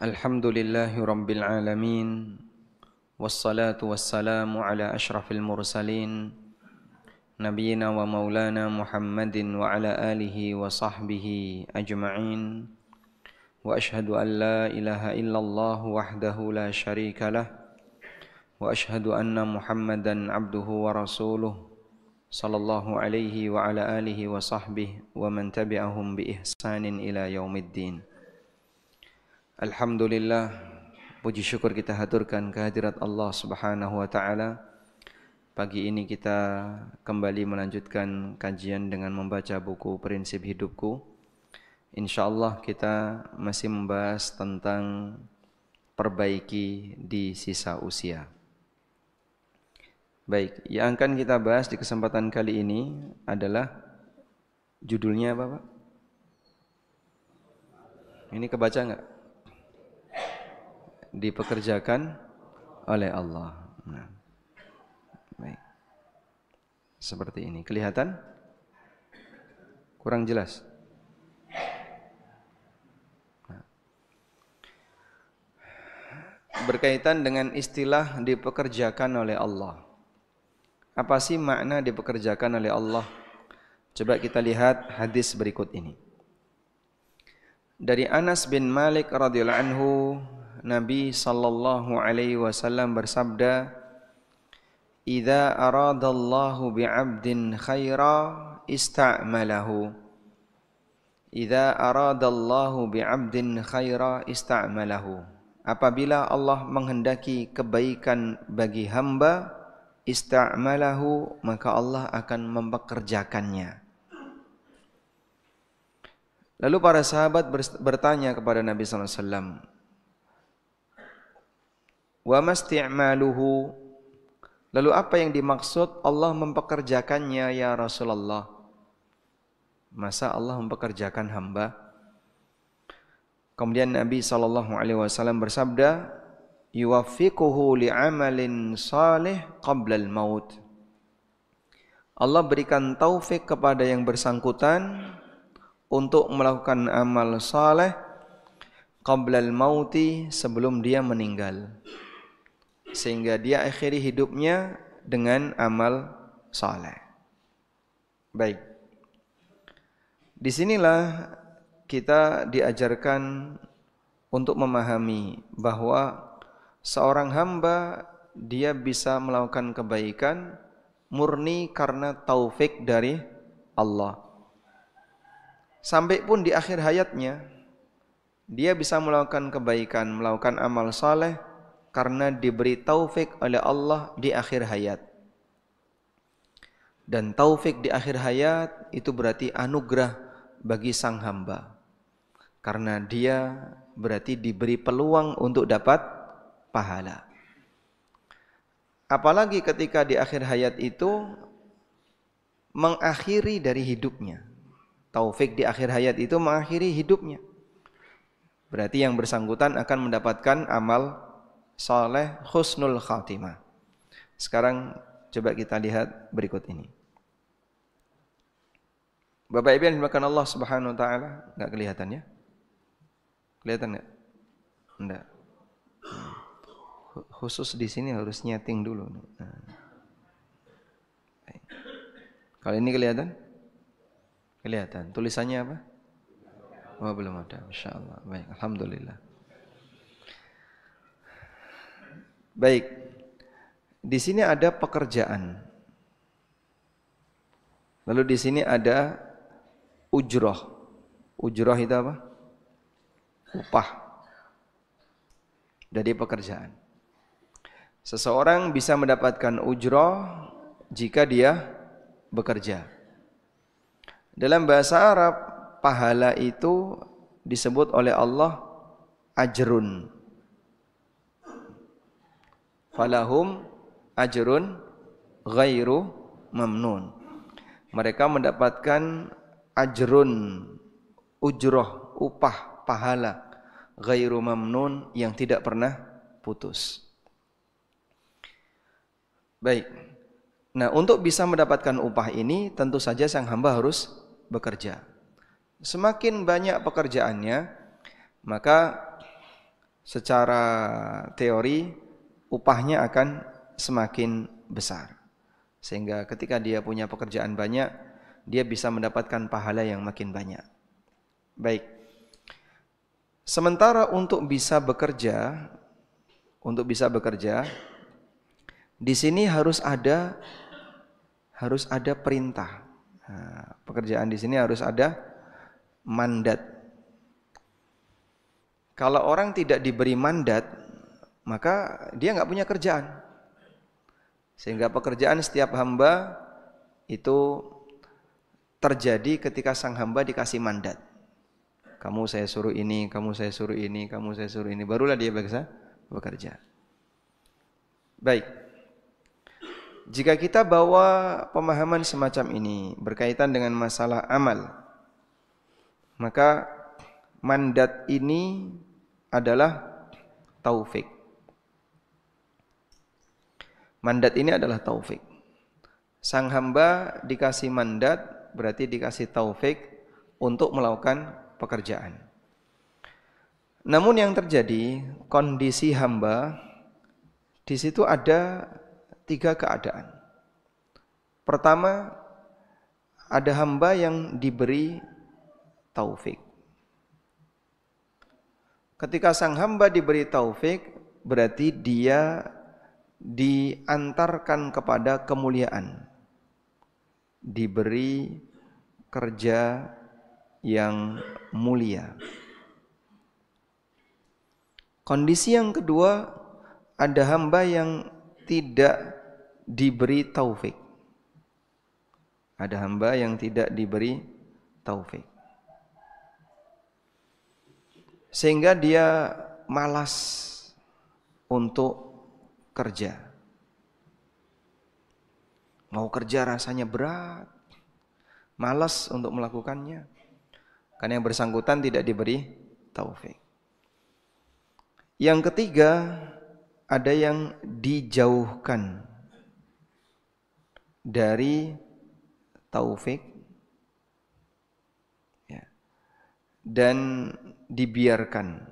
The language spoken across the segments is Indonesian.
Alhamdulillahi Rabbil Alamin. Wassalatu wassalamu ala ashrafil mursalin Nabiyyina wa maulana Muhammadin wa ala alihi wa sahbihi ajma'in. Wa ashhadu an la ilaha illallah wahdahu la syarika lah. Wa ashhadu anna Muhammadan abduhu wa rasuluh sallallahu alaihi wa ala alihi wa sahbihi wa man tabi'ahum bi ihsanin ila yaumiddin. Alhamdulillah, puji syukur kita haturkan kehadirat Allah Subhanahu wa taala. Pagi ini kita kembali melanjutkan kajian dengan membaca buku Prinsip Hidupku. Insyaallah kita masih membahas tentang perbaiki di sisa usia. Baik, yang akan kita bahas di kesempatan kali ini adalah judulnya apa, Pak? Ini kebaca enggak? Dipekerjakan oleh Allah. Nah, baik. Seperti ini. Kelihatan? Kurang jelas? Nah. Berkaitan dengan istilah dipekerjakan oleh Allah. Apa sih makna dipekerjakan oleh Allah? Coba kita lihat hadis berikut ini. Dari Anas bin Malik radhiyallahu anhu, Nabi sallallahu alaihi wasallam bersabda, "Idza aradallahu bi'abdin khaira ista'malahu." Idza aradallahu bi'abdin khaira ista'malahu. Apabila Allah menghendaki kebaikan bagi hamba, ista'malahu, maka Allah akan mempekerjakannya. Lalu para sahabat bertanya kepada Nabi sallallahu alaihi wasallam, "Wa masti'maluhu?" Lalu apa yang dimaksud Allah mempekerjakannya ya Rasulullah? Masa Allah mempekerjakan hamba? Kemudian Nabi sallallahu alaihi wasallam bersabda, "Yuwaffiquhu li'amalin salih qabla al-maut." Allah berikan taufik kepada yang bersangkutan untuk melakukan amal saleh qabla al-mauti, sebelum dia meninggal, sehingga dia akhiri hidupnya dengan amal saleh. Baik. Disinilah kita diajarkan untuk memahami bahwa seorang hamba dia bisa melakukan kebaikan murni karena taufik dari Allah. Sampai pun di akhir hayatnya dia bisa melakukan kebaikan, melakukan amal saleh karena diberi taufik oleh Allah di akhir hayat. Dan taufik di akhir hayat itu berarti anugerah bagi sang hamba. Karena dia berarti diberi peluang untuk dapat pahala. Apalagi ketika di akhir hayat itu mengakhiri dari hidupnya. Taufik di akhir hayat itu mengakhiri hidupnya. Berarti yang bersangkutan akan mendapatkan amal saleh husnul khatimah. Sekarang coba kita lihat berikut ini. Bapak Ibu yang dimuliakan Allah Subhanahu wa taala, enggak kelihatan ya? Kelihatan enggak? Enggak. Khusus di sini harus nyeting dulu. Nah. Kalau ini kelihatan? Kelihatan. Tulisannya apa? Oh, belum ada. Insyaallah. Baik, alhamdulillah. Baik. Di sini ada pekerjaan. Lalu di sini ada ujroh. Ujroh itu apa? Upah dari pekerjaan. Seseorang bisa mendapatkan ujroh jika dia bekerja. Dalam bahasa Arab, pahala itu disebut oleh Allah ajrun. Falahum ajrun ghairu mamnun. Mereka mendapatkan ajrun, ujroh, upah, pahala ghairu mamnun, yang tidak pernah putus. Baik. Nah, untuk bisa mendapatkan upah ini tentu saja sang hamba harus bekerja. Semakin banyak pekerjaannya, maka secara teori upahnya akan semakin besar. Sehingga ketika dia punya pekerjaan banyak, dia bisa mendapatkan pahala yang makin banyak. Baik. Sementara untuk bisa bekerja, di sini harus ada perintah. Nah, pekerjaan di sini harus ada mandat. Kalau orang tidak diberi mandat, maka dia nggak punya kerjaan. Sehingga pekerjaan setiap hamba itu terjadi ketika sang hamba dikasih mandat. Kamu saya suruh ini, kamu saya suruh ini, kamu saya suruh ini, barulah dia bisa bekerja. Baik. Jika kita bawa pemahaman semacam ini berkaitan dengan masalah amal, maka mandat ini adalah taufik. Mandat ini adalah taufik. Sang hamba dikasih mandat berarti dikasih taufik untuk melakukan pekerjaan. Namun yang terjadi, kondisi hamba di situ ada 3 keadaan. Pertama, ada hamba yang diberi taufik. Ketika sang hamba diberi taufik, berarti dia diantarkan kepada kemuliaan, diberi kerja yang mulia. Kondisi yang kedua, ada hamba yang tidak diberi taufik. Ada hamba yang tidak diberi taufik, sehingga dia malas untuk kerja. Mau kerja rasanya berat, malas untuk melakukannya, karena yang bersangkutan tidak diberi taufik. Yang ketiga, ada yang dijauhkan dari taufik ya, dan dibiarkan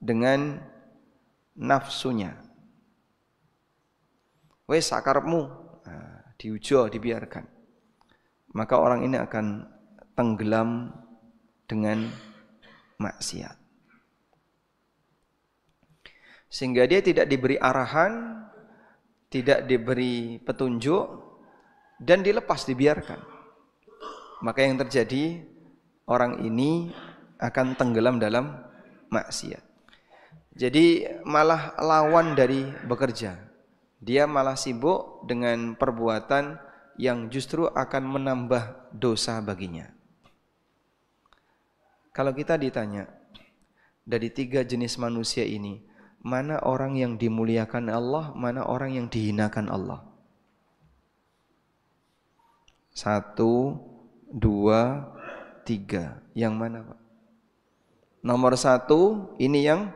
dengan nafsunya. Wes sakarepmu, diujo, dibiarkan. Maka orang ini akan tenggelam dengan maksiat. Sehingga dia tidak diberi arahan, tidak diberi petunjuk, dan dilepas, dibiarkan. Maka yang terjadi, orang ini akan tenggelam dalam maksiat. Jadi malah lawan dari bekerja. Dia malah sibuk dengan perbuatan yang justru akan menambah dosa baginya. Kalau kita ditanya, dari 3 jenis manusia ini, mana orang yang dimuliakan Allah, mana orang yang dihinakan Allah? 1, 2, 3. Yang mana, Pak? Nomor 1, ini yang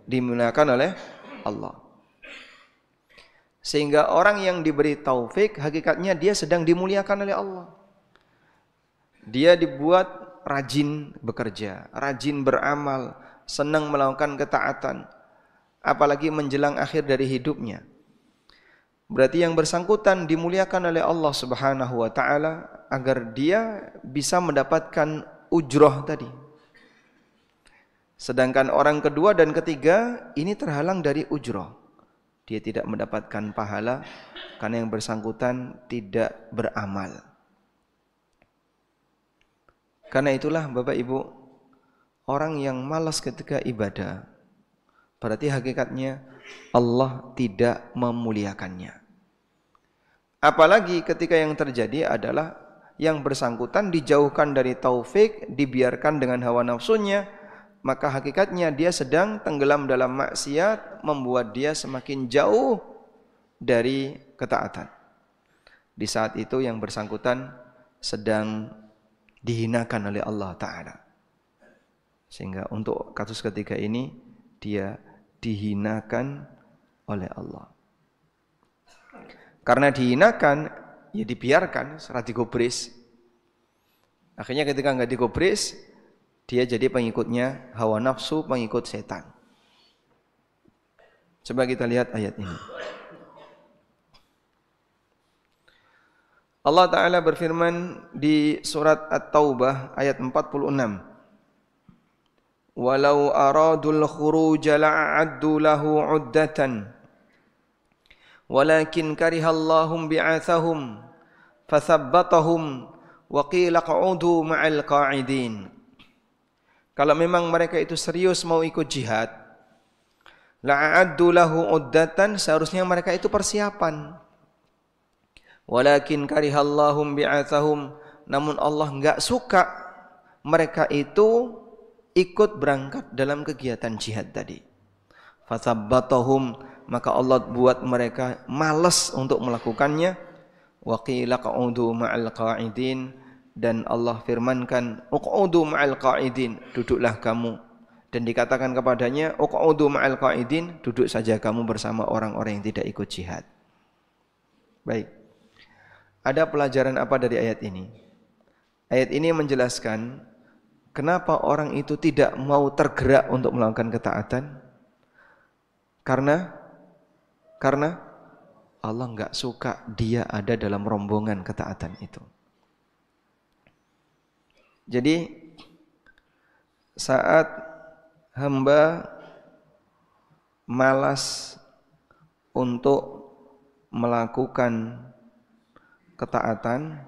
dimuliakan oleh Allah. Sehingga orang yang diberi taufik, hakikatnya dia sedang dimuliakan oleh Allah. Dia dibuat rajin bekerja, rajin beramal, senang melakukan ketaatan, apalagi menjelang akhir dari hidupnya. Berarti yang bersangkutan dimuliakan oleh Allah Subhanahu wa taala agar dia bisa mendapatkan ujroh tadi. Sedangkan orang kedua dan ketiga ini terhalang dari ujroh. Dia tidak mendapatkan pahala karena yang bersangkutan tidak beramal. Karena itulah Bapak Ibu, orang yang malas ketika ibadah, berarti hakikatnya Allah tidak memuliakannya. Apalagi ketika yang terjadi adalah yang bersangkutan dijauhkan dari taufik, dibiarkan dengan hawa nafsunya, maka hakikatnya dia sedang tenggelam dalam maksiat, membuat dia semakin jauh dari ketaatan. Di saat itu yang bersangkutan sedang dihinakan oleh Allah Ta'ala. Sehingga untuk kasus ketiga ini, dia dihinakan oleh Allah. Karena dihinakan, ya dibiarkan, serah digubris. Akhirnya ketika enggak digubris, Dia jadi pengikutnya hawa nafsu, pengikut setan. Coba kita lihat ayat ini. Allah Ta'ala berfirman di surat At-Taubah ayat 46. Walau aradul khuruja la'addu lahu 'uddatan walakin karihallahum bi'athahum fathabbatahum wa qila qa'udu ma'al qa'idin. Kalau memang mereka itu serius mau ikut jihad, la'addu lahu 'uddatan, seharusnya mereka itu persiapan. Walakin karihallahum bi'athahum, namun Allah enggak suka mereka itu ikut berangkat dalam kegiatan jihad tadi. Fathabbatahum, maka Allah buat mereka malas untuk melakukannya. Wa qila qa'udu ma'al qa'idin, dan Allah firmankan uq'udu ma'al qa'idin, duduklah kamu, dan dikatakan kepadanya uq'udu ma'al qa'idin, duduk saja kamu bersama orang-orang yang tidak ikut jihad. Baik. Ada pelajaran apa dari ayat ini? Ayat ini menjelaskan kenapa orang itu tidak mau tergerak untuk melakukan ketaatan. Karena Allah enggak suka dia ada dalam rombongan ketaatan itu. Jadi saat hamba malas untuk melakukan ketaatan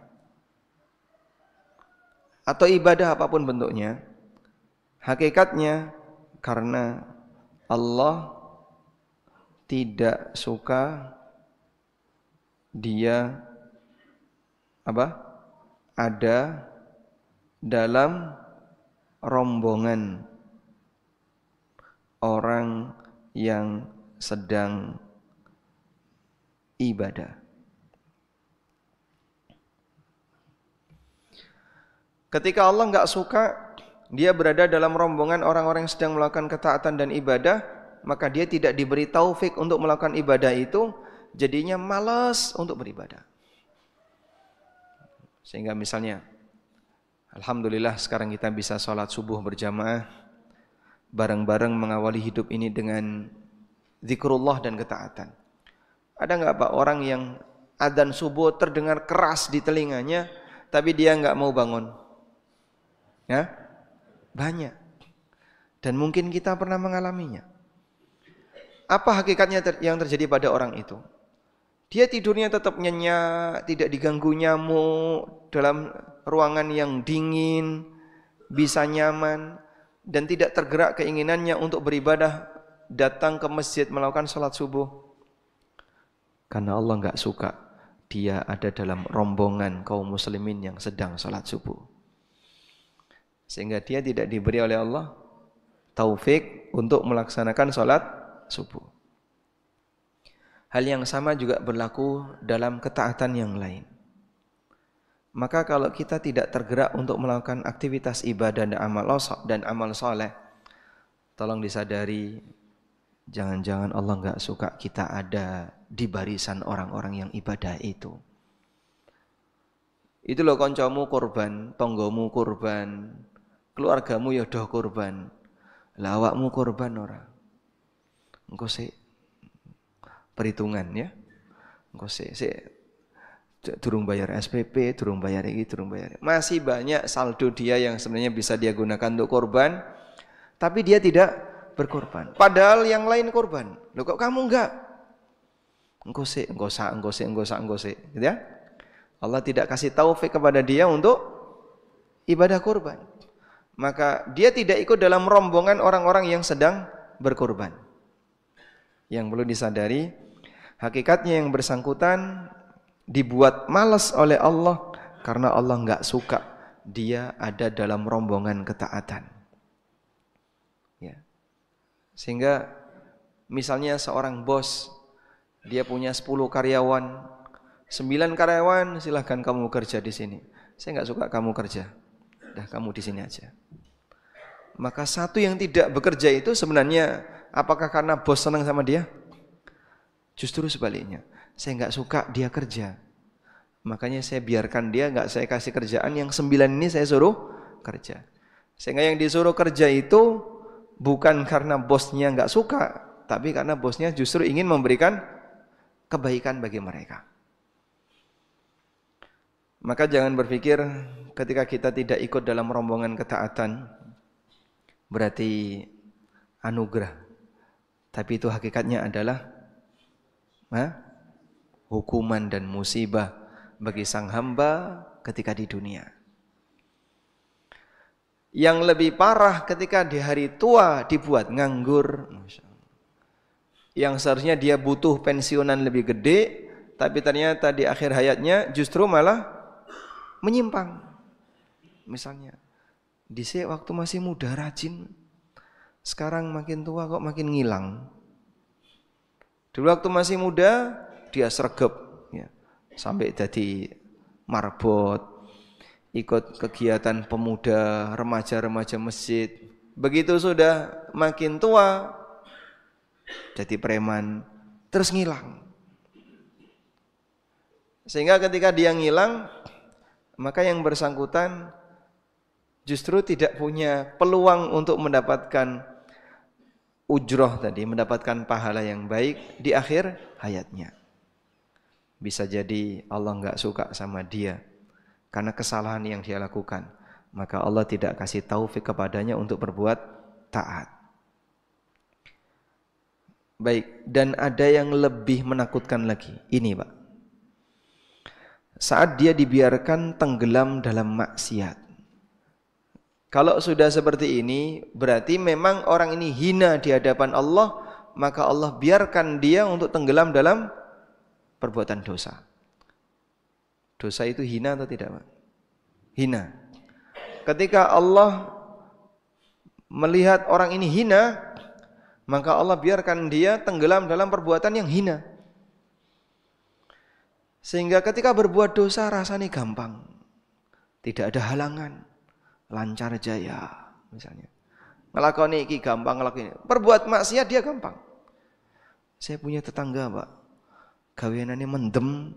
atau ibadah apapun bentuknya, hakikatnya karena Allah tidak suka dia ada dalam rombongan orang yang sedang ibadah. Ketika Allah enggak suka dia berada dalam rombongan orang-orang yang sedang melakukan ketaatan dan ibadah, maka dia tidak diberi taufik untuk melakukan ibadah itu, jadinya malas untuk beribadah. Sehingga misalnya, alhamdulillah sekarang kita bisa sholat subuh berjamaah, bareng-bareng mengawali hidup ini dengan zikrullah dan ketaatan. Ada enggak Pak orang yang adzan subuh terdengar keras di telinganya, tapi dia enggak mau bangun? Ya, banyak. Dan mungkin kita pernah mengalaminya. Apa hakikatnya yang terjadi pada orang itu? Dia tidurnya tetap nyenyak, tidak diganggu nyamuk, dalam ruangan yang dingin, bisa nyaman, dan tidak tergerak keinginannya untuk beribadah, datang ke masjid melakukan sholat subuh. Karena Allah enggak suka dia ada dalam rombongan kaum muslimin yang sedang sholat subuh. Sehingga dia tidak diberi oleh Allah taufik untuk melaksanakan sholat subuh. Hal yang sama juga berlaku dalam ketaatan yang lain. Maka kalau kita tidak tergerak untuk melakukan aktivitas ibadah dan amal soleh, tolong disadari, jangan-jangan Allah enggak suka kita ada di barisan orang-orang yang ibadah itu. Itu loh, koncomu kurban, tonggomu kurban, keluargamu ya doh kurban, lah awakmu kurban ora. Engko sik perhitungan ya. Engko sik durung bayar SPP, durung bayar ini, durung bayar. Masih banyak saldo dia yang sebenarnya bisa dia gunakan untuk kurban, tapi dia tidak berkorban. Padahal yang lain korban. Loh kok kamu enggak? Engko sik, gitu ya. Allah tidak kasih taufik kepada dia untuk ibadah kurban. Maka dia tidak ikut dalam rombongan orang-orang yang sedang berkorban. Yang perlu disadari, hakikatnya yang bersangkutan dibuat malas oleh Allah karena Allah enggak suka dia ada dalam rombongan ketaatan. Ya. Sehingga misalnya seorang bos, dia punya 10 karyawan, 9 karyawan silahkan kamu kerja di sini. Saya enggak suka kamu kerja. Dah kamu di sini aja. Maka satu yang tidak bekerja itu sebenarnya apakah karena bos senang sama dia? Justru sebaliknya. Saya enggak suka dia kerja. Makanya saya biarkan dia, enggak saya kasih kerjaan, yang 9 ini saya suruh kerja. Sehingga yang disuruh kerja itu bukan karena bosnya nggak suka, tapi karena bosnya justru ingin memberikan kebaikan bagi mereka. Maka jangan berpikir ketika kita tidak ikut dalam rombongan ketaatan berarti anugerah. Tapi itu hakikatnya adalah hukuman dan musibah bagi sang hamba ketika di dunia. Yang lebih parah ketika di hari tua dibuat nganggur. Yang seharusnya dia butuh pensiunan lebih gede, tapi ternyata di akhir hayatnya justru malah menyimpang. Misalnya, dhisik waktu masih muda rajin, sekarang makin tua kok makin ngilang. Dulu waktu masih muda dia sregep, ya, sampai jadi marbot, ikut kegiatan pemuda, remaja-remaja masjid. Begitu sudah makin tua, jadi preman, terus ngilang. Sehingga ketika dia ngilang, maka yang bersangkutan justru tidak punya peluang untuk mendapatkan ujroh tadi, mendapatkan pahala yang baik di akhir hayatnya. Bisa jadi Allah enggak suka sama dia karena kesalahan yang dia lakukan, maka Allah tidak kasih taufik kepadanya untuk berbuat taat. Baik, dan ada yang lebih menakutkan lagi. Ini Pak, saat dia dibiarkan tenggelam dalam maksiat. Kalau sudah seperti ini, berarti memang orang ini hina di hadapan Allah, maka Allah biarkan dia untuk tenggelam dalam perbuatan dosa. Dosa itu hina atau tidak, Pak? Hina. Ketika Allah melihat orang ini hina, maka Allah biarkan dia tenggelam dalam perbuatan yang hina. Sehingga ketika berbuat dosa rasanya gampang. Tidak ada halangan. Lancar jaya misalnya. Ngelakoni iki gampang, ngelakoni. Perbuat maksiat dia gampang. Saya punya tetangga, Pak. Gaweanane mendem.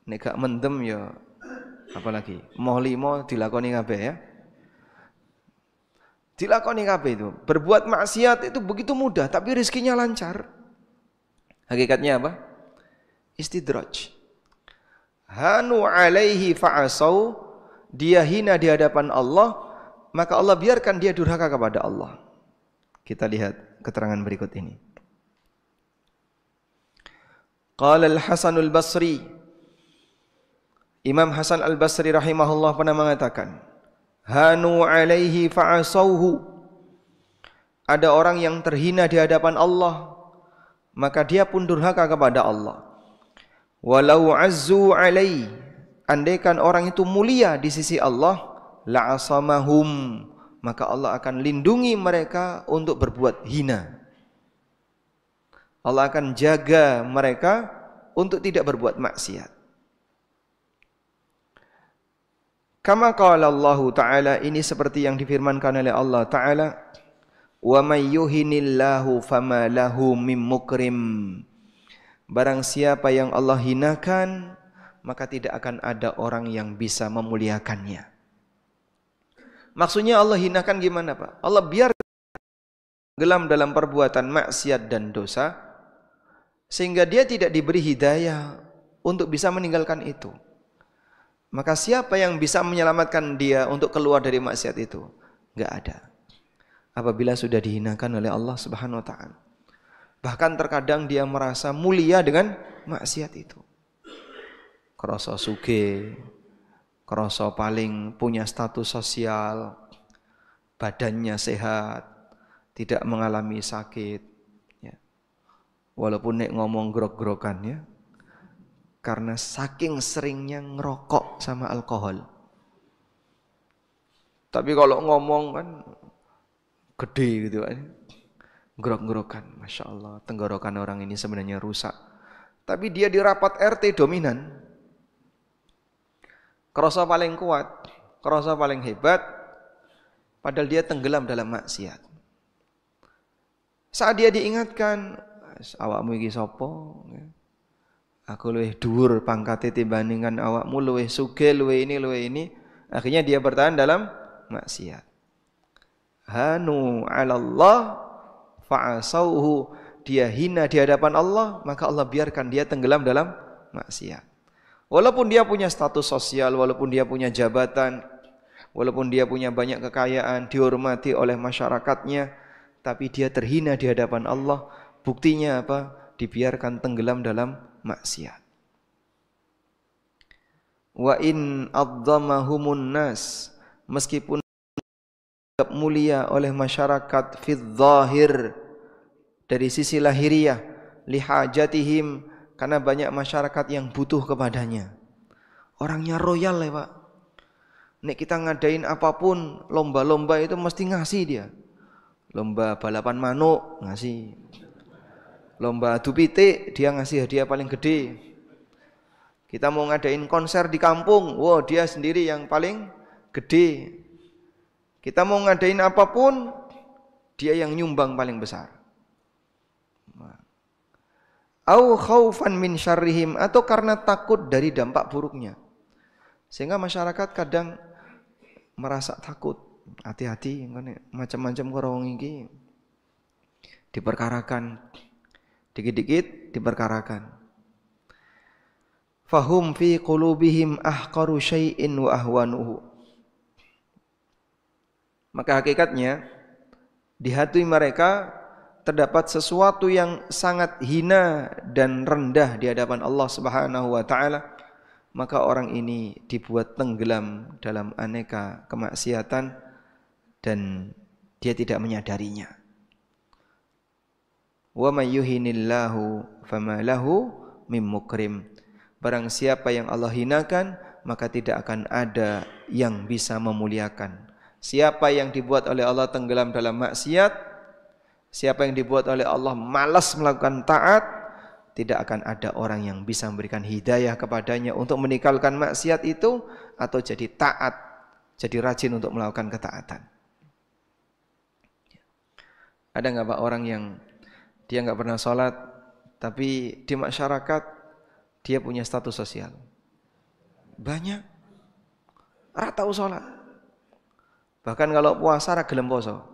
Nek gak mendem ya apalagi moh limo dilakoni kabeh ya. Dilakoni kabeh itu. Berbuat maksiat itu begitu mudah tapi rezekinya lancar. Hakikatnya apa? Istidraj. Hanu alaihi fa'asau, dia hina di hadapan Allah, maka Allah biarkan dia durhaka kepada Allah. Kita lihat keterangan berikut ini. Qala al-Hasan al-Basri, Imam Hasan al-Basri rahimahullah pernah mengatakan, hanu alaihi fa'asauhu, ada orang yang terhina di hadapan Allah, maka dia pun durhaka kepada Allah. Walau azzu alaihi, andaikan orang itu mulia di sisi Allah, la'asamahum, maka Allah akan lindungi mereka untuk berbuat hina. Allah akan jaga mereka untuk tidak berbuat maksiat. Kama qala Allah Ta'ala, ini seperti yang difirmankan oleh Allah Ta'ala, wa may yuhinillahu fama lahu mim mukrim. Barang siapa yang Allah hinakan, maka tidak akan ada orang yang bisa memuliakannya. Maksudnya Allah hinakan gimana, Pak? Allah biar gelam dalam perbuatan maksiat dan dosa, sehingga dia tidak diberi hidayah untuk bisa meninggalkan itu. Maka siapa yang bisa menyelamatkan dia untuk keluar dari maksiat itu? Enggak ada. Apabila sudah dihinakan oleh Allah Subhanahu wa taala. Bahkan terkadang dia merasa mulia dengan maksiat itu. Krasa sugih, krasa paling punya status sosial, badannya sehat, tidak mengalami sakit, ya. Walaupun nek ngomong grog-grogan ya, karena saking seringnya ngerokok sama alkohol. Tapi kalau ngomong kan gede gitu kan, grog-grogan, masya Allah, tenggorokan orang ini sebenarnya rusak. Tapi dia di rapat RT dominan, kerasa paling kuat, kerasa paling hebat, padahal dia tenggelam dalam maksiat. Saat dia diingatkan, awakmu iki sapa? Aku luwih dhuwur pangkate timbandingan awakmu, luwih sugih, luwih ini. Akhirnya dia bertahan dalam maksiat. Hanu 'ala Allah fa'asauhu, dia hina di hadapan Allah, maka Allah biarkan dia tenggelam dalam maksiat. Walaupun dia punya status sosial, walaupun dia punya jabatan, walaupun dia punya banyak kekayaan, dihormati oleh masyarakatnya, tapi dia terhina di hadapan Allah. Buktinya apa? Dibiarkan tenggelam dalam maksiat. Wa in adzamahumun nas, meskipun mulia oleh masyarakat fid zahir, dari sisi lahiriah, lihajatihim, karena banyak masyarakat yang butuh kepadanya. Orangnya royal ya Pak. Nek kita ngadain apapun, lomba-lomba itu mesti ngasih dia. Lomba balapan manuk ngasih. Lomba adu pitik dia ngasih hadiah paling gede. Kita mau ngadain konser di kampung, wow dia sendiri yang paling gede. Kita mau ngadain apapun, dia yang nyumbang paling besar. Au khaufan min syarrihim, atau karena takut dari dampak buruknya. Sehingga masyarakat kadang merasa takut. Hati-hati, macam-macam korong ini diperkarakan, dikit-dikit diperkarakan. Fahum fi qulubihim ahqaru syai'in wa ahwanuhu. Maka hakikatnya di hati mereka terdapat sesuatu yang sangat hina dan rendah di hadapan Allah Subhanahu wa taala, maka orang ini dibuat tenggelam dalam aneka kemaksiatan dan dia tidak menyadarinya. Wa may yuhinillahu fama lahu mim mukrim. Barang siapa yang Allah hinakan, maka tidak akan ada yang bisa memuliakan. Siapa yang dibuat oleh Allah tenggelam dalam maksiat, siapa yang dibuat oleh Allah malas melakukan taat, tidak akan ada orang yang bisa memberikan hidayah kepadanya untuk meninggalkan maksiat itu atau jadi taat, jadi rajin untuk melakukan ketaatan. Ada nggak Pak orang yang dia nggak pernah sholat, tapi di masyarakat dia punya status sosial? Banyak. Ora tahu sholat. Bahkan kalau puasa ra gelem poso.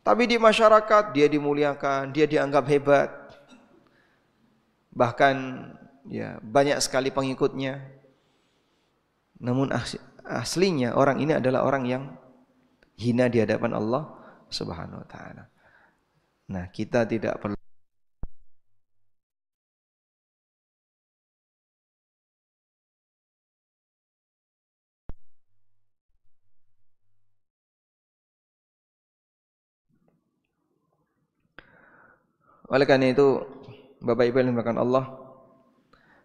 Tapi di masyarakat dia dimuliakan, dia dianggap hebat. Bahkan ya banyak sekali pengikutnya. Namun aslinya orang ini adalah orang yang hina di hadapan Allah Subhanahu wa taala. Nah, kita tidak perlu oleh karena itu, Bapak Ibu yang dimuliakan Allah,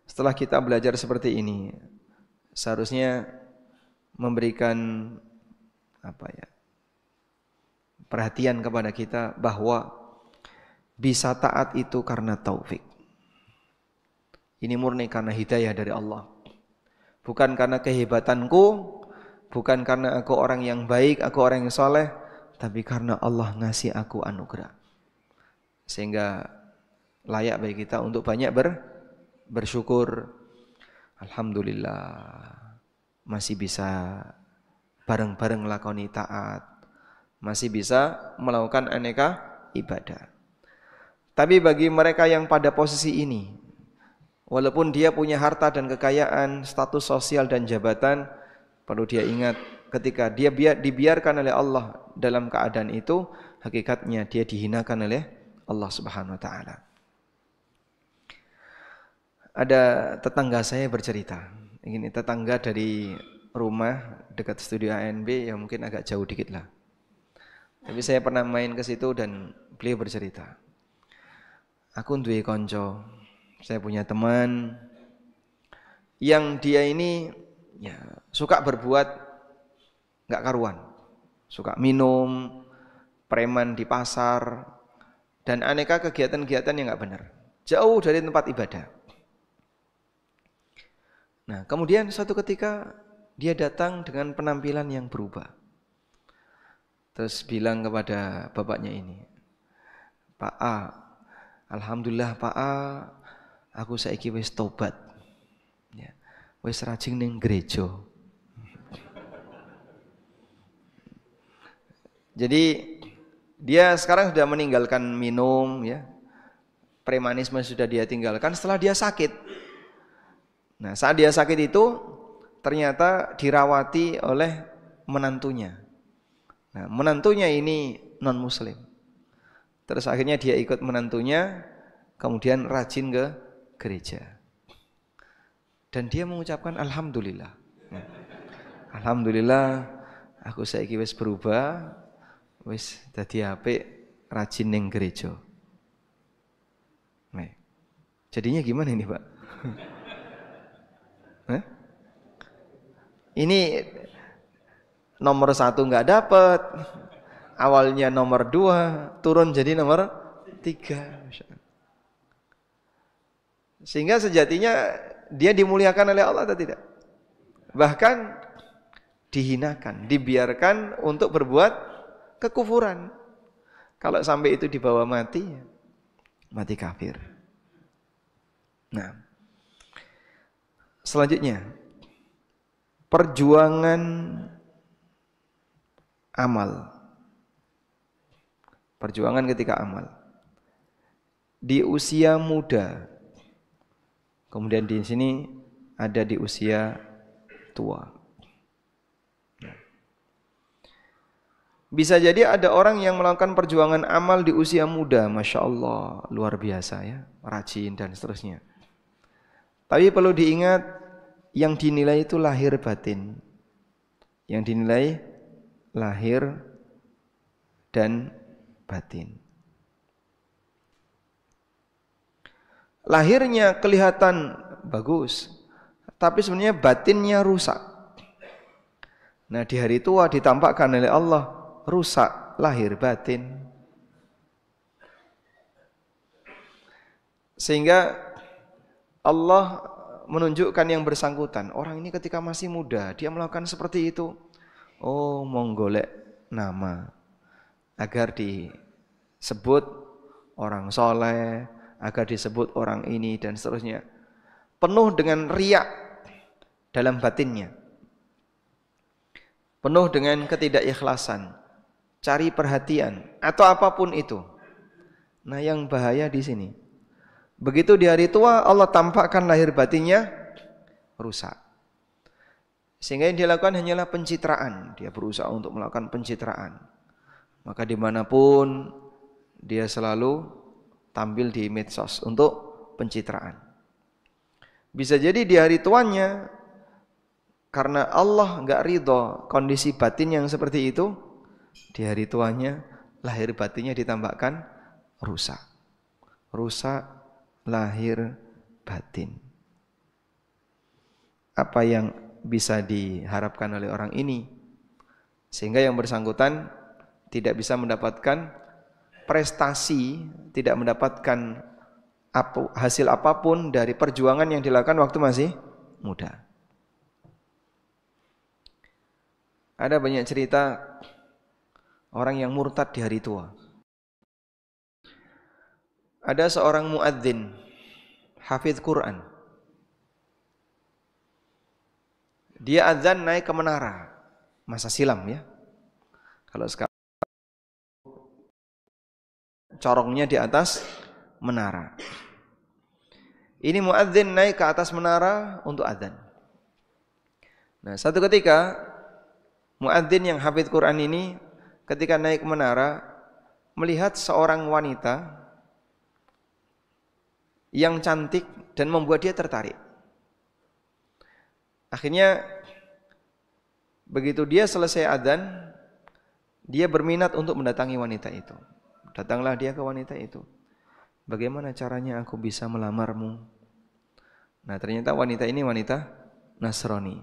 setelah kita belajar seperti ini, seharusnya memberikan perhatian kepada kita bahwa bisa taat itu karena taufik. Ini murni karena hidayah dari Allah. Bukan karena kehebatanku, bukan karena aku orang yang baik, aku orang yang soleh, tapi karena Allah ngasih aku anugerah. Sehingga layak bagi kita untuk banyak bersyukur. Alhamdulillah masih bisa bareng-bareng lakoni taat, masih bisa melakukan aneka ibadah. Tapi bagi mereka yang pada posisi ini, walaupun dia punya harta dan kekayaan, status sosial dan jabatan, perlu dia ingat ketika dia dibiarkan oleh Allah dalam keadaan itu, hakikatnya dia dihinakan oleh Allah Subhanahu wa taala. Ada tetangga saya bercerita. Ini tetangga dari rumah dekat studio ANB, ya mungkin agak jauh dikit lah. Tapi saya pernah main ke situ dan beliau bercerita. Aku duwe konco, saya punya teman yang dia ini ya suka berbuat enggak karuan. Suka minum, preman di pasar, dan aneka kegiatan-kegiatan yang enggak benar. Jauh dari tempat ibadah. Nah, kemudian suatu ketika dia datang dengan penampilan yang berubah. Terus bilang kepada bapaknya ini, Pak A, alhamdulillah Pak A, aku saiki wis tobat. Ya, wis rajin ning gereja. Jadi dia sekarang sudah meninggalkan minum ya. Premanisme sudah dia tinggalkan setelah dia sakit. Nah, saat dia sakit itu ternyata dirawati oleh menantunya. Nah, menantunya ini non muslim. Terus akhirnya dia ikut menantunya, kemudian rajin ke gereja. Dan dia mengucapkan alhamdulillah. Alhamdulillah aku saiki wis berubah, wis dadi apik, rajin ning gereja. Nah, jadinya gimana ini, Pak? Ini nomor 1 nggak dapat, awalnya nomor 2 turun jadi nomor 3. Sehingga sejatinya dia dimuliakan oleh Allah atau tidak? Bahkan dihinakan, dibiarkan untuk berbuat kekufuran. Kalau sampai itu dibawa mati, mati kafir. Nah, selanjutnya perjuangan amal. Perjuangan ketika amal. Di usia muda. Kemudian di sini ada di usia tua. Bisa jadi ada orang yang melakukan perjuangan amal di usia muda, Masya Allah, luar biasa ya, rajin dan seterusnya. Tapi perlu diingat, yang dinilai itu lahir batin. Yang dinilai lahir dan batin. Lahirnya kelihatan bagus, tapi sebenarnya batinnya rusak. Nah, di hari tua ditampakkan oleh Allah, rusak lahir batin. Sehingga Allah menunjukkan yang bersangkutan, orang ini ketika masih muda dia melakukan seperti itu. Oh, menggolek nama agar disebut orang soleh, agar disebut orang ini dan seterusnya. Penuh dengan riak dalam batinnya. Penuh dengan ketidakikhlasan, cari perhatian atau apapun itu. Nah, yang bahaya di sini. Begitu di hari tua Allah tampakkan lahir batinnya rusak. Sehingga yang dilakukan hanyalah pencitraan. Dia berusaha untuk melakukan pencitraan. Maka dimanapun dia selalu tampil di medsos untuk pencitraan. Bisa jadi di hari tuanya, karena Allah enggak ridho kondisi batin yang seperti itu, di hari tuanya lahir batinnya ditambahkan rusak. Rusak lahir batin. Apa yang bisa diharapkan oleh orang ini? Sehingga yang bersangkutan tidak bisa mendapatkan prestasi, tidak mendapatkan hasil apapun dari perjuangan yang dilakukan waktu masih muda. Ada banyak cerita orang yang murtad di hari tua. Ada seorang muadzin, hafidz Quran. Dia azan naik ke menara, masa silam ya. Kalau sekarang corongnya di atas menara. Ini muadzin naik ke atas menara untuk adzan. Nah, satu ketika muadzin yang hafidz Quran ini ketika naik ke menara melihat seorang wanita yang cantik dan membuat dia tertarik. Akhirnya begitu dia selesai adzan, dia berminat untuk mendatangi wanita itu. Datanglah dia ke wanita itu. Bagaimana caranya aku bisa melamarmu? Nah, ternyata wanita ini wanita Nasrani.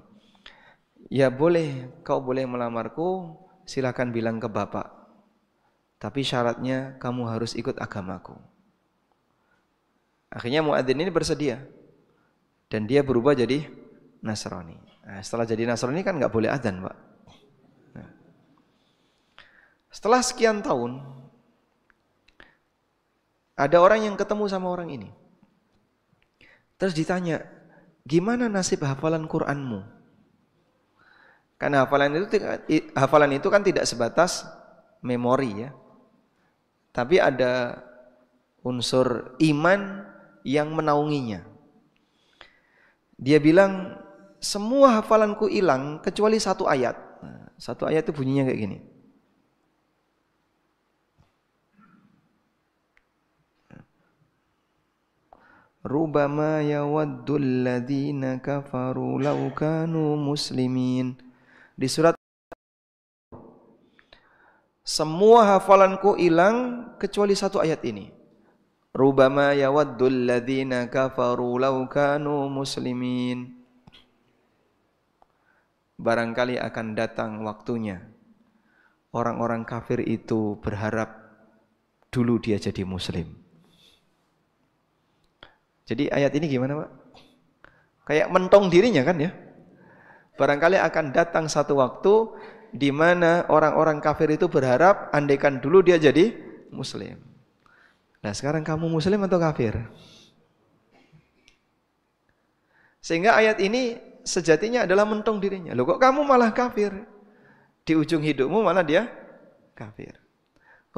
Ya boleh, kau boleh melamarku, silakan bilang ke bapak. Tapi syaratnya kamu harus ikut agamaku. Akhirnya muadzin ini bersedia. Dan dia berubah jadi Nasrani. Nah, setelah jadi Nasrani kan nggak boleh adzan, Pak. Nah, setelah sekian tahun, ada orang yang ketemu sama orang ini. Terus ditanya, gimana nasib hafalan Quranmu? Karena hafalan itu kan tidak sebatas memori ya. Tapi ada unsur iman yang menaunginya. Dia bilang, semua hafalanku hilang kecuali satu ayat. Nah, satu ayat itu bunyinya kayak gini. Rubama yawaddul ladzina kafaru law kanu muslimin. Di surat, semua hafalanku hilang kecuali satu ayat ini. Rubama yawaddul ladzina kafaru law kanu muslimin. Barangkali akan datang waktunya orang-orang kafir itu berharap dulu dia jadi muslim. Jadi ayat ini gimana, Pak? Kayak mentong dirinya kan ya. Barangkali akan datang satu waktu di mana orang-orang kafir itu berharap andaikan dulu dia jadi muslim. Nah, sekarang kamu muslim atau kafir? Sehingga ayat ini sejatinya adalah mentong dirinya. Loh, kok kamu malah kafir? Di ujung hidupmu malah dia kafir.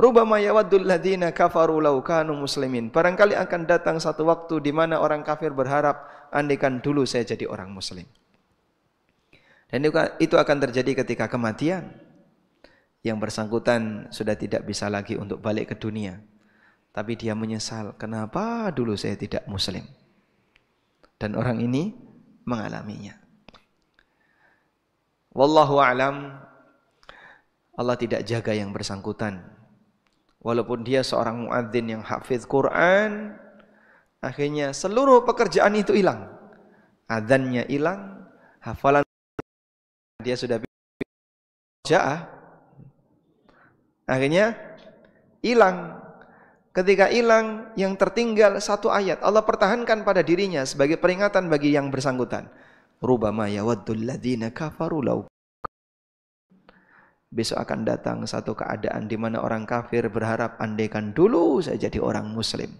Rubama yawaddul ladzina kafaru law kanu muslimin. Barangkali akan datang satu waktu di mana orang kafir berharap andaikan dulu saya jadi orang muslim. Dan itu akan terjadi ketika kematian. Yang bersangkutan sudah tidak bisa lagi untuk balik ke dunia. Tapi dia menyesal, kenapa dulu saya tidak muslim? Dan orang ini mengalaminya. Wallahu a'lam, Allah tidak jaga yang bersangkutan. Walaupun dia seorang muadzin yang hafiz Quran, akhirnya seluruh pekerjaan itu hilang. Adzannya hilang, hafalan dia sudah bisa, akhirnya hilang. Ketika hilang, yang tertinggal satu ayat. Allah pertahankan pada dirinya sebagai peringatan bagi yang bersangkutan. Rubama yawaddul ladzina kafaru law. Besok akan datang satu keadaan di mana orang kafir berharap andaikan dulu saya jadi orang muslim.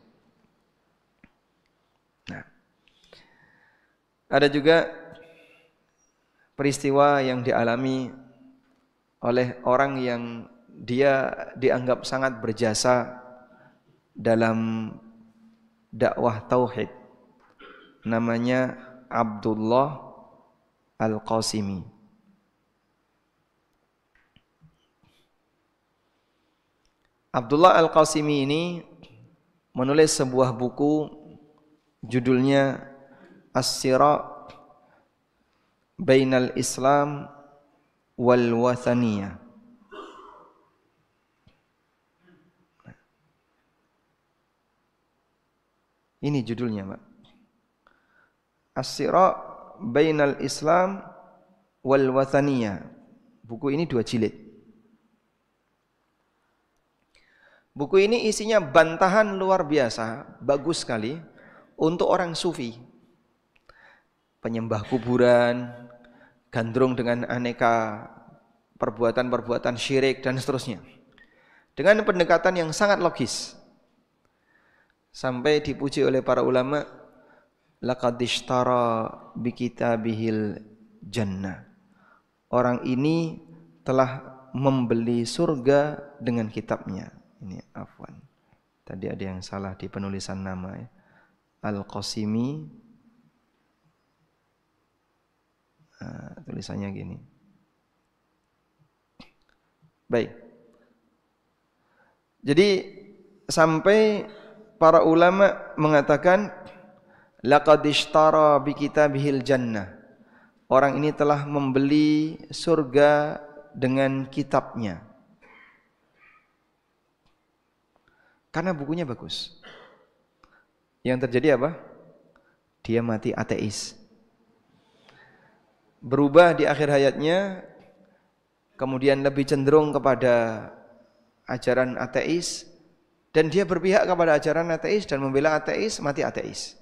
Nah, ada juga peristiwa yang dialami oleh orang yang dia dianggap sangat berjasa dalam dakwah tauhid, namanya Abdullah Al-Qasimi. Abdullah Al-Qasimi ini menulis sebuah buku judulnya As-Sira' Bainal Islam wal Wathaniyah. Ini judulnya, Pak. As-Sira' Bainal Islam wal Wathaniyah. Buku ini 2 jilid. Buku ini isinya bantahan luar biasa, bagus sekali untuk orang sufi. Penyembah kuburan, gandrung dengan aneka perbuatan-perbuatan syirik dan seterusnya. Dengan pendekatan yang sangat logis. Sampai dipuji oleh para ulama, laqad ishtara bi kitabihil jannah. Orang ini telah membeli surga dengan kitabnya. Ini afwan. Tadi ada yang salah di penulisan nama ya. Al-Qasimi. Tulisannya gini. Baik. Jadi sampai para ulama mengatakan laqad ishtara bi kitabihil jannah. Orang ini telah membeli surga dengan kitabnya. Karena bukunya bagus. Yang terjadi apa? Dia mati ateis. Berubah di akhir hayatnya, kemudian lebih cenderung kepada ajaran ateis, dan dia berpihak kepada ajaran ateis dan membela ateis, mati ateis.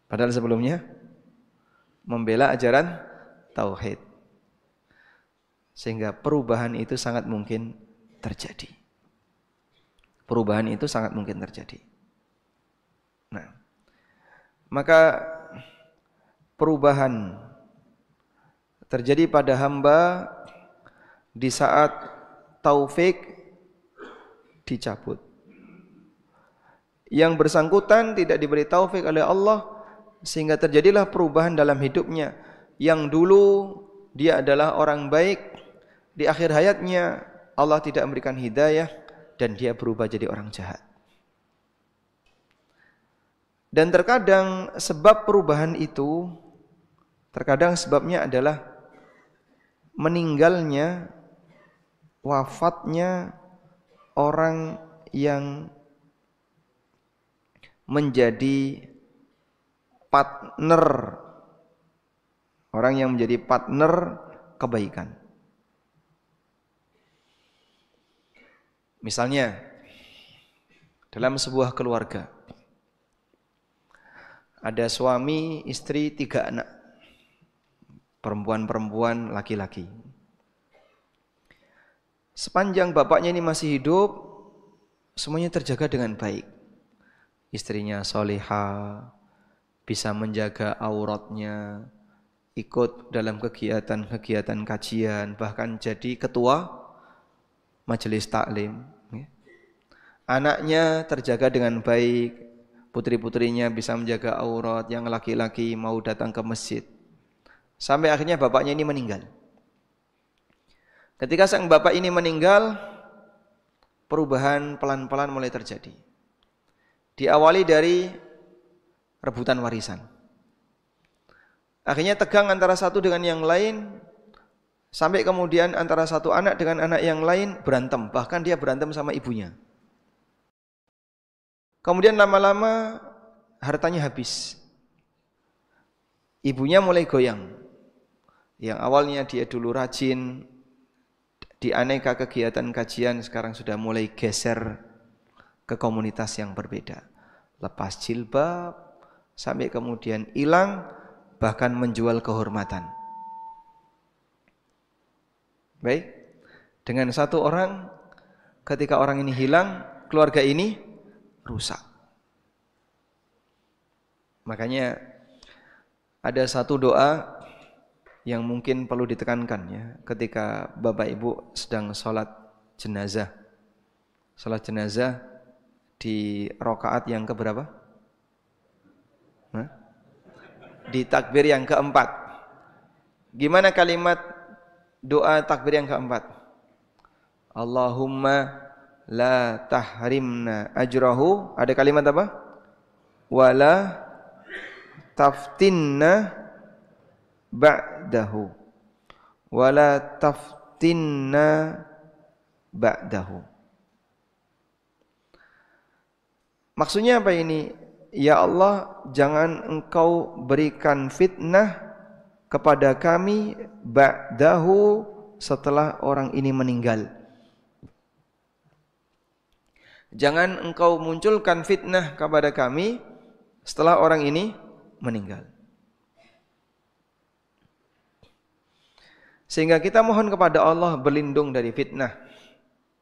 Padahal sebelumnya membela ajaran tauhid. Sehingga perubahan itu sangat mungkin terjadi. Perubahan itu sangat mungkin terjadi. Nah, maka perubahan terjadi pada hamba di saat taufik dicabut. Yang bersangkutan tidak diberi taufik oleh Allah, sehingga terjadilah perubahan dalam hidupnya. Yang dulu dia adalah orang baik, di akhir hayatnya Allah tidak memberikan hidayah dan dia berubah jadi orang jahat. Dan terkadang sebab perubahan itu, terkadang sebabnya adalah meninggalnya, wafatnya orang yang menjadi partner, orang yang menjadi partner kebaikan. Misalnya dalam sebuah keluarga ada suami, istri, 3 anak, perempuan-perempuan, laki-laki. Sepanjang bapaknya ini masih hidup, semuanya terjaga dengan baik. Istrinya solihah, bisa menjaga auratnya, ikut dalam kegiatan-kegiatan kajian, bahkan jadi ketua majelis taklim. Anaknya terjaga dengan baik, putri-putrinya bisa menjaga aurat, yang laki-laki mau datang ke masjid. Sampai akhirnya bapaknya ini meninggal. Ketika sang bapak ini meninggal, perubahan pelan-pelan mulai terjadi. Diawali dari rebutan warisan. Akhirnya tegang antara satu dengan yang lain, sampai kemudian antara satu anak dengan anak yang lain berantem. Bahkan dia berantem sama ibunya. Kemudian lama-lama hartanya habis. Ibunya mulai goyang. Yang awalnya dia dulu rajin di aneka kegiatan kajian, sekarang sudah mulai geser ke komunitas yang berbeda. Lepas jilbab, sampai kemudian hilang, bahkan menjual kehormatan. Baik, dengan satu orang, ketika orang ini hilang, keluarga ini rusak. Makanya ada satu doa yang mungkin perlu ditekankan ya, ketika Bapak Ibu sedang sholat jenazah. Sholat jenazah di rakaat yang keberapa? Di takbir yang keempat. Gimana kalimat doa takbir yang keempat? Allahumma la tahrimna ajrahu. Ada kalimat apa? Wala taftinna ba'dahu. Wala taftinna ba'dahu. Maksudnya apa ini? Ya Allah, jangan engkau berikan fitnah kepada kami ba'dahu, setelah orang ini meninggal. Jangan engkau munculkan fitnah kepada kami setelah orang ini meninggal. Sehingga kita mohon kepada Allah berlindung dari fitnah.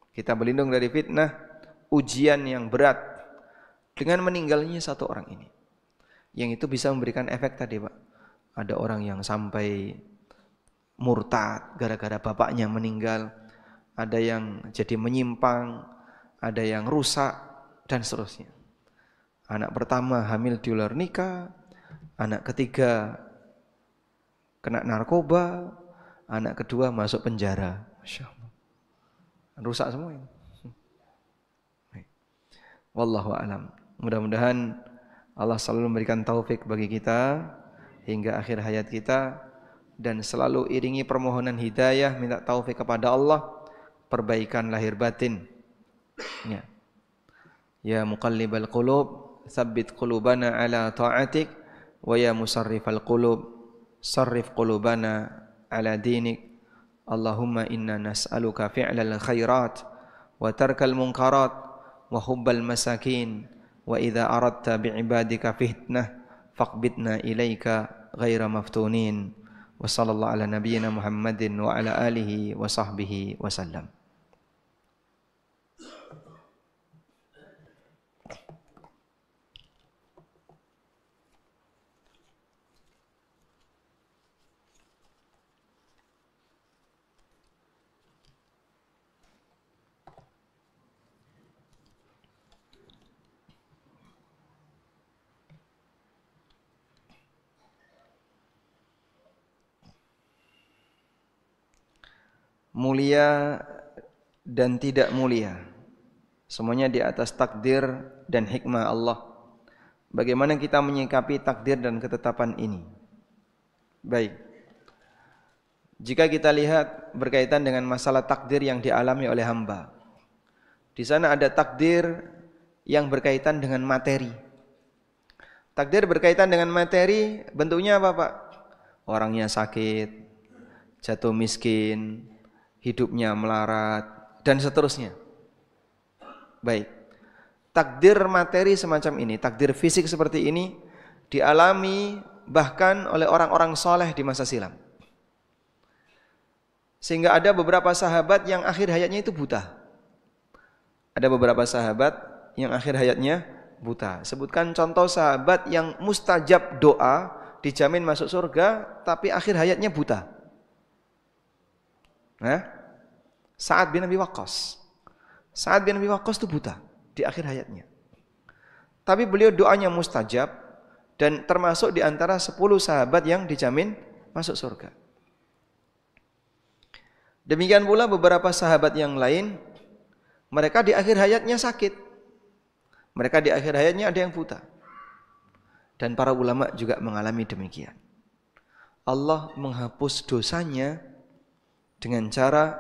Kita berlindung dari fitnah, ujian yang berat dengan meninggalnya satu orang ini. Yang itu bisa memberikan efek tadi, Pak. Ada orang yang sampai murtad gara-gara bapaknya meninggal, ada yang jadi menyimpang, ada yang rusak, dan seterusnya. Anak pertama hamil di luar nikah, anak ketiga kena narkoba, anak kedua masuk penjara. Masya Allah. Rusak semua ini. Wallahu a'lam. Mudah-mudahan Allah selalu memberikan taufik bagi kita hingga akhir hayat kita, dan selalu iringi permohonan hidayah, minta taufik kepada Allah, perbaikan lahir batin. Ya. Ya muqallibal qulub, tsabbit qulubana ala ta'atik, wa ya musarrifal qulub, sarrif qulubana ala dinik. Allahumma inna nas'aluka fi'lal khairat wa tarkal munkarat wa hubbal masakin, wa idza aradta bi'ibadika fitnah faqbidna ilaika ghaira maftunin. Wa sallallahu ala nabiyyina Muhammadin wa ala alihi wa sahbihi wasallam. mulia dan tidak mulia, semuanya di atas takdir dan hikmah Allah. Bagaimana kita menyikapi takdir dan ketetapan ini? Baik, jika kita lihat berkaitan dengan masalah takdir yang dialami oleh hamba, di sana ada takdir yang berkaitan dengan materi. Takdir berkaitan dengan materi bentuknya apa, Pak? Orangnya sakit, jatuh miskin, hidupnya melarat, dan seterusnya. Baik, takdir materi semacam ini, takdir fisik seperti ini dialami bahkan oleh orang-orang soleh di masa silam. Sehingga ada beberapa sahabat yang akhir hayatnya itu buta. Ada beberapa sahabat yang akhir hayatnya buta. Sebutkan contoh sahabat yang mustajab doa, dijamin masuk surga, tapi akhir hayatnya buta. Sa'ad bin Abi Waqqas. Sa'ad bin Abi Waqqas itu buta di akhir hayatnya. Tapi beliau doanya mustajab dan termasuk di antara 10 sahabat yang dijamin masuk surga. Demikian pula beberapa sahabat yang lain, mereka di akhir hayatnya sakit. Mereka di akhir hayatnya ada yang buta. Dan para ulama juga mengalami demikian. Allah menghapus dosanya dengan cara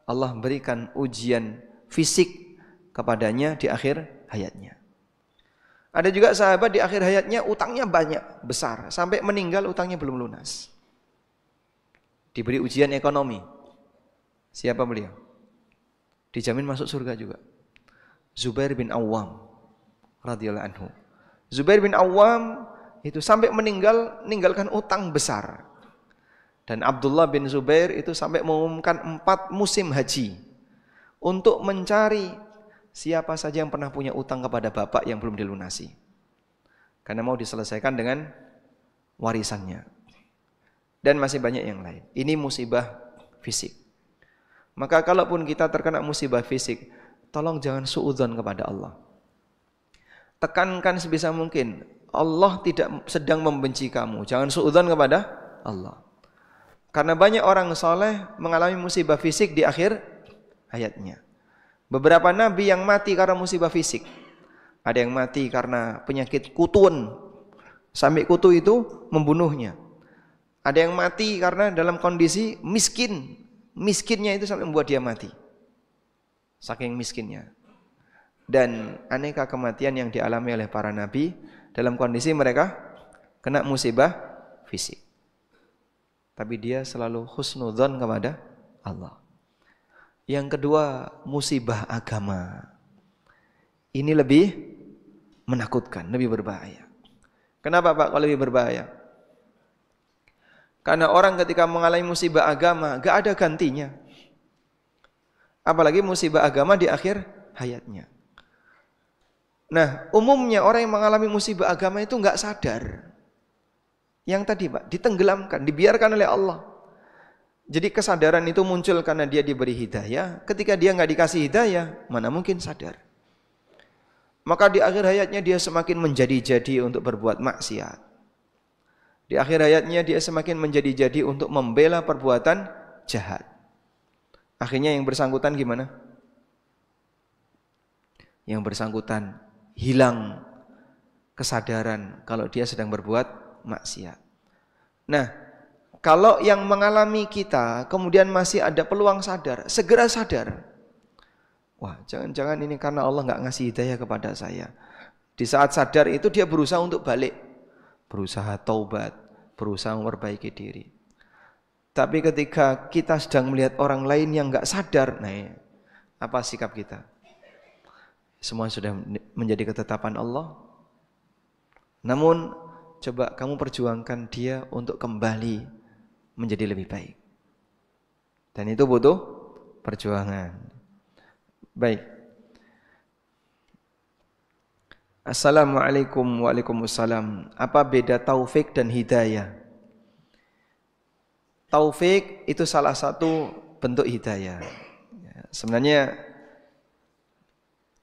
Allah berikan ujian fisik kepadanya di akhir hayatnya. Ada juga sahabat di akhir hayatnya utangnya banyak, besar, sampai meninggal utangnya belum lunas. Diberi ujian ekonomi. Siapa beliau? Dijamin masuk surga juga. Zubair bin Awwam radhiyallahu anhu. Zubair bin Awwam itu sampai meninggalkan utang besar. Dan Abdullah bin Zubair itu sampai mengumumkan 4 musim haji untuk mencari siapa saja yang pernah punya utang kepada bapak yang belum dilunasi. Karena mau diselesaikan dengan warisannya. Dan masih banyak yang lain. Ini musibah fisik. Maka kalaupun kita terkena musibah fisik, tolong jangan suudzon kepada Allah. Tekankan sebisa mungkin, Allah tidak sedang membenci kamu. Jangan suudzon kepada Allah. Karena banyak orang soleh mengalami musibah fisik di akhir hayatnya. Beberapa nabi yang mati karena musibah fisik. Ada yang mati karena penyakit kutun, sampai kutu itu membunuhnya. Ada yang mati karena dalam kondisi miskin. Miskinnya itu sampai membuat dia mati. Saking miskinnya. Dan aneka kematian yang dialami oleh para nabi dalam kondisi mereka kena musibah fisik. Tapi dia selalu husnudzon kepada Allah. Yang kedua, musibah agama. Ini lebih menakutkan, lebih berbahaya. Kenapa Pak kalau lebih berbahaya? Karena orang ketika mengalami musibah agama, gak ada gantinya. Apalagi musibah agama di akhir hayatnya. Nah, umumnya orang yang mengalami musibah agama itu gak sadar. Yang tadi Pak, ditenggelamkan, dibiarkan oleh Allah. Jadi kesadaran itu muncul karena dia diberi hidayah. Ketika dia gak dikasih hidayah, mana mungkin sadar. Maka di akhir hayatnya dia semakin menjadi-jadi untuk berbuat maksiat. Di akhir hayatnya dia semakin menjadi-jadi untuk membela perbuatan jahat. Akhirnya yang bersangkutan gimana? Yang bersangkutan hilang kesadaran kalau dia sedang berbuat maksiat. Nah, kalau yang mengalami kita kemudian masih ada peluang sadar, segera sadar. Wah, jangan-jangan ini karena Allah nggak ngasih hidayah kepada saya. Di saat sadar itu dia berusaha untuk balik, berusaha taubat, berusaha memperbaiki diri. Tapi ketika kita sedang melihat orang lain yang nggak sadar, nah, apa sikap kita? Semua sudah menjadi ketetapan Allah. Namun coba kamu perjuangkan dia untuk kembali menjadi lebih baik. Dan itu butuh perjuangan. Baik. Assalamualaikum waalaikumsalam. Apa beda taufik dan hidayah? Taufik itu salah satu bentuk hidayah. Sebenarnya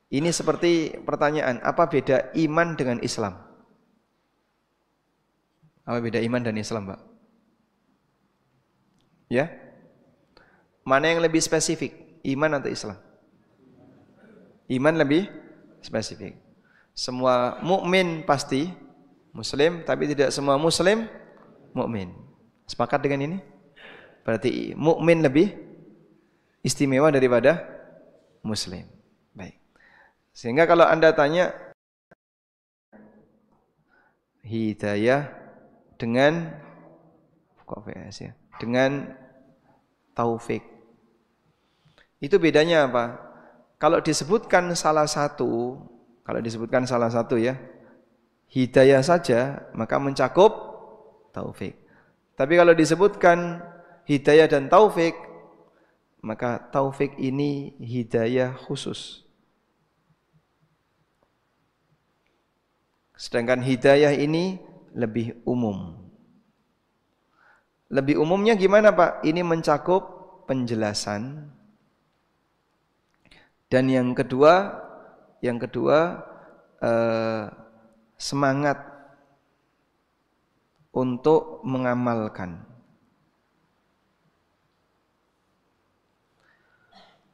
ini seperti pertanyaan, apa beda iman dengan Islam? Apa beda iman dan Islam, Pak? Ya? Mana yang lebih spesifik? Iman atau Islam? Iman lebih spesifik. Semua mukmin pasti muslim, tapi tidak semua muslim mukmin. Sepakat dengan ini? Berarti mukmin lebih istimewa daripada muslim. Baik. Sehingga kalau Anda tanya hidayah dengan dengan taufik. Itu bedanya apa? Kalau disebutkan salah satu ya, hidayah saja, maka mencakup taufik. Tapi kalau disebutkan hidayah dan taufik, maka taufik ini hidayah khusus. Sedangkan hidayah ini lebih umum. Lebih umumnya gimana Pak? Ini mencakup penjelasan. Dan yang kedua semangat untuk mengamalkan.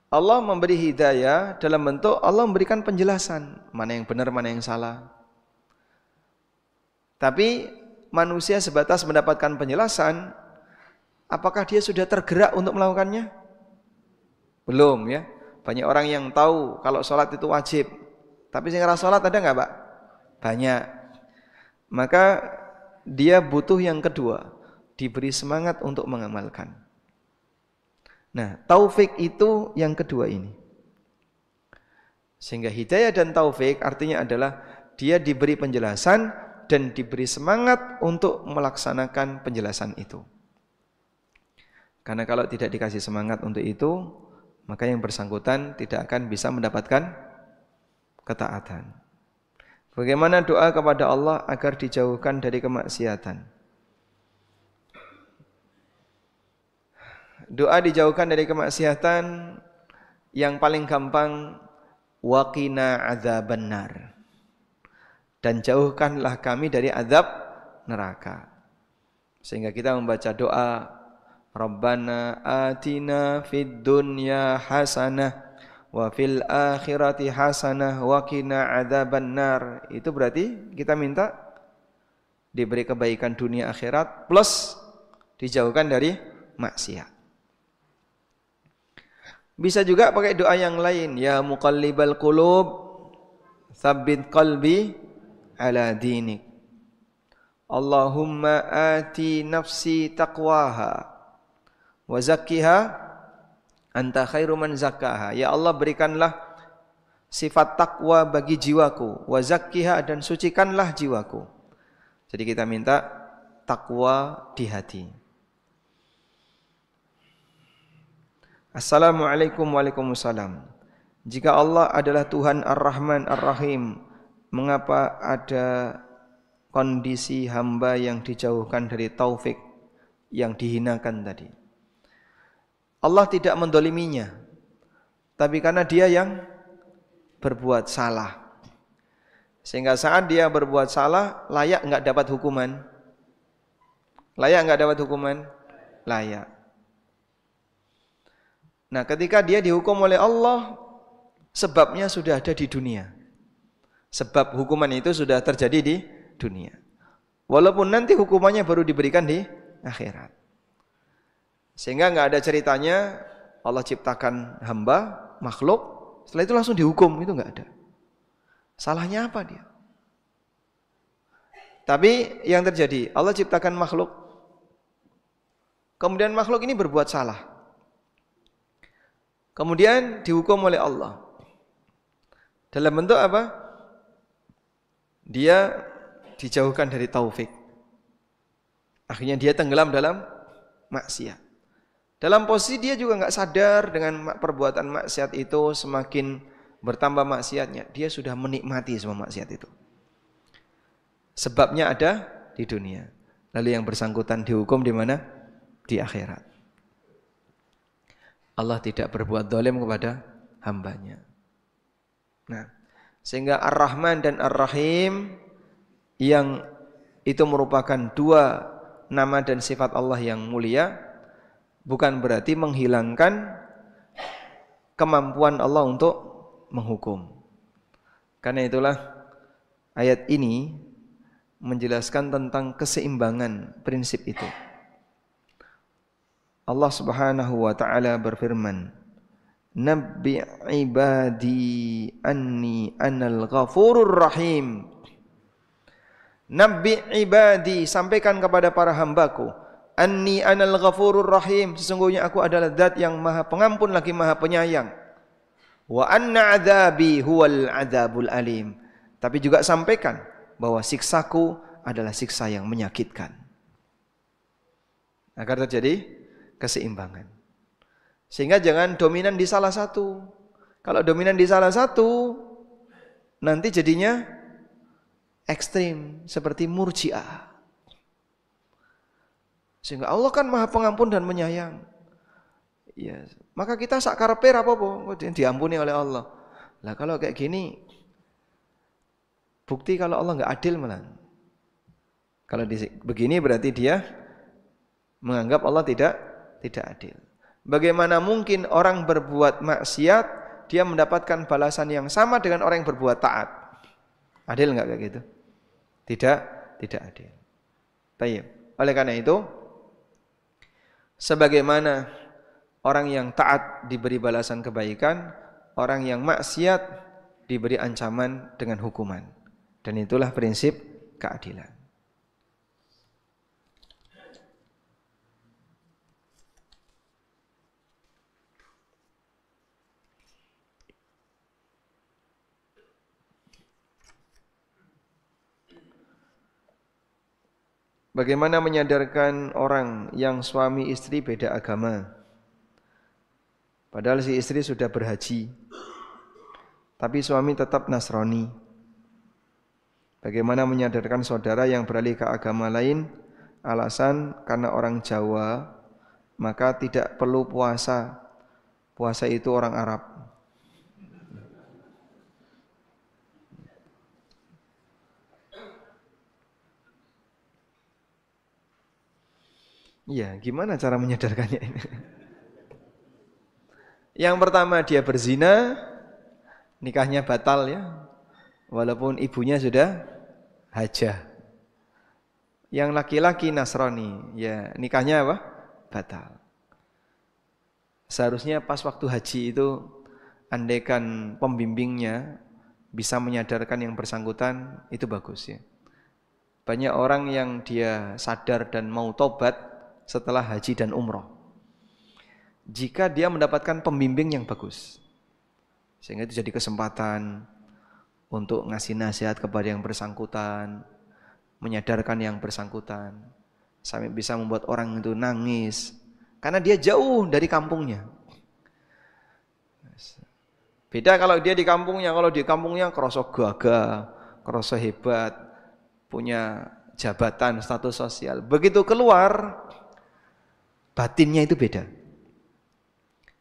Allah memberi hidayah dalam bentuk Allah memberikan penjelasan, mana yang benar, mana yang salah. Tapi manusia sebatas mendapatkan penjelasan, apakah dia sudah tergerak untuk melakukannya? Belum ya. Banyak orang yang tahu kalau sholat itu wajib, tapi sing ora sholat ada nggak Pak? Banyak. Maka dia butuh yang kedua, diberi semangat untuk mengamalkan. Nah, taufik itu yang kedua ini. Sehingga hidayah dan taufik artinya adalah dia diberi penjelasan dan diberi semangat untuk melaksanakan penjelasan itu. Karena kalau tidak dikasih semangat untuk itu, maka yang bersangkutan tidak akan bisa mendapatkan ketaatan. Bagaimana doa kepada Allah agar dijauhkan dari kemaksiatan? Doa dijauhkan dari kemaksiatan yang paling gampang, waqina adzabannar. Dan jauhkanlah kami dari azab neraka. Sehingga kita membaca doa Rabbana atina fid dunya hasanah wa fil akhirati hasanah wa qina adzabannar. Itu berarti kita minta diberi kebaikan dunia akhirat plus dijauhkan dari maksiat. Bisa juga pakai doa yang lain, ya muqallibal qulub tsabbit qalbi ala dinik. Allahumma ati nafsi taqwaha wa zakkiha anta khairu man zakkaha. Ya Allah, berikanlah sifat takwa bagi jiwaku, wa zakkiha, dan sucikanlah jiwaku. Jadi kita minta takwa di hati. Assalamualaikum. Waalaikumsalam. Jika Allah adalah Tuhan Ar-Rahman Ar-Rahim, mengapa ada kondisi hamba yang dijauhkan dari taufik, yang dihinakan tadi? Allah tidak mendoliminya, tapi karena dia yang berbuat salah. Sehingga saat dia berbuat salah, layak enggak dapat hukuman? Layak enggak dapat hukuman? Layak. Nah, ketika dia dihukum oleh Allah, sebabnya sudah ada di dunia. Sebab hukuman itu sudah terjadi di dunia. Walaupun nanti hukumannya baru diberikan di akhirat. Sehingga enggak ada ceritanya Allah ciptakan hamba, makhluk, setelah itu langsung dihukum, itu enggak ada. Salahnya apa dia? Tapi yang terjadi, Allah ciptakan makhluk, kemudian makhluk ini berbuat salah. Kemudian dihukum oleh Allah. Dalam bentuk apa? Dia dijauhkan dari taufik. Akhirnya dia tenggelam dalam maksiat. Dalam posisi dia juga enggak sadar dengan perbuatan maksiat itu, semakin bertambah maksiatnya, dia sudah menikmati semua maksiat itu. Sebabnya ada di dunia. Lalu yang bersangkutan dihukum di mana? Di akhirat. Allah tidak berbuat zalim kepada hambanya. Nah, sehingga Ar-Rahman dan Ar-Rahim yang itu merupakan dua nama dan sifat Allah yang mulia, bukan berarti menghilangkan kemampuan Allah untuk menghukum. Karena itulah ayat ini menjelaskan tentang keseimbangan prinsip itu. Allah Subhanahu wa taala berfirman, "Nabbi ibadi anni anal ghafurur rahim." Nabbi ibadi, sampaikan kepada para hambaku, anni anal ghafurur rahim, sesungguhnya aku adalah zat yang maha pengampun lagi maha penyayang. Wa anna adzabi huwal adzabul alim. Tapi juga sampaikan bahwa siksaku adalah siksa yang menyakitkan. Agar terjadi keseimbangan. Sehingga jangan dominan di salah satu. Kalau dominan di salah satu, nanti jadinya ekstrim seperti Murji'ah. Sehingga Allah kan maha pengampun dan menyayang. Ya, maka kita sak karepe apa-apa diampuni oleh Allah. Lah kalau kayak gini, bukti kalau Allah enggak adil malah. Kalau begini berarti dia menganggap Allah tidak adil. Bagaimana mungkin orang berbuat maksiat dia mendapatkan balasan yang sama dengan orang yang berbuat taat? Adil enggak kayak gitu? Tidak adil. Baik. Oleh karena itu, sebagaimana orang yang taat diberi balasan kebaikan, orang yang maksiat diberi ancaman dengan hukuman. Dan itulah prinsip keadilan. Bagaimana menyadarkan orang yang suami istri beda agama? Padahal si istri sudah berhaji, tapi suami tetap Nasrani. Bagaimana menyadarkan saudara yang beralih ke agama lain, alasan karena orang Jawa, maka tidak perlu puasa. Puasa itu orang Arab. Iya, gimana cara menyadarkannya ini? Yang pertama dia berzina, nikahnya batal ya. Walaupun ibunya sudah hajah. Yang laki-laki Nasrani, ya nikahnya apa? Batal. Seharusnya pas waktu haji itu andaikan pembimbingnya bisa menyadarkan yang bersangkutan, itu bagus ya. Banyak orang yang dia sadar dan mau tobat setelah haji dan umroh, jika dia mendapatkan pembimbing yang bagus, sehingga itu jadi kesempatan untuk ngasih nasihat kepada yang bersangkutan, menyadarkan yang bersangkutan, sampai bisa membuat orang itu nangis karena dia jauh dari kampungnya. Beda kalau dia di kampungnya. Kalau di kampungnya kerasa gagah, kerasa hebat, punya jabatan, status sosial. Begitu keluar, batinnya itu beda.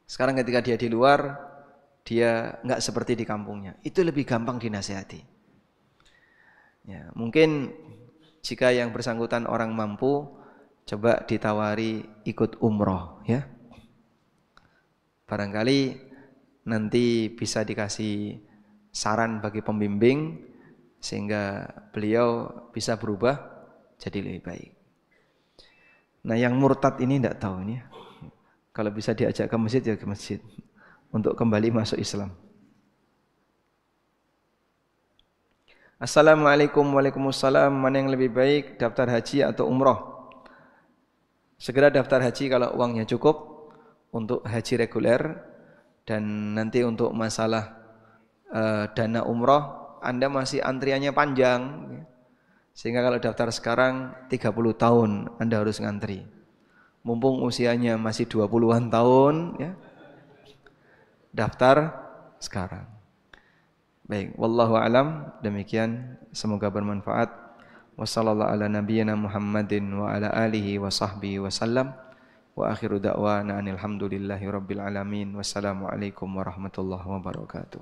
Sekarang ketika dia di luar, dia enggak seperti di kampungnya. Itu lebih gampang dinasihati. Ya, mungkin jika yang bersangkutan orang mampu, coba ditawari ikut umroh, ya. Barangkali nanti bisa dikasih saran bagi pembimbing sehingga beliau bisa berubah jadi lebih baik. Nah, yang murtad ini tidak tahu ini. Kalau bisa diajak ke masjid ya ke masjid untuk kembali masuk Islam. Assalamualaikum, waalaikumsalam. Mana yang lebih baik, daftar haji atau umroh? Segera daftar haji kalau uangnya cukup untuk haji reguler, dan nanti untuk masalah dana umroh Anda masih antriannya panjang. Sehingga kalau daftar sekarang 30 tahun Anda harus ngantri. Mumpung usianya masih 20-an tahun ya. Daftar sekarang. Baik, wallahu alam, demikian, semoga bermanfaat. Wassallallahu ala nabiyyina Muhammadin wa ala alihi wa sahbihi wasallam. Wa akhiru da'wana anil hamdulillahi rabbil alamin. Wassalamualaikum warahmatullahi wabarakatuh.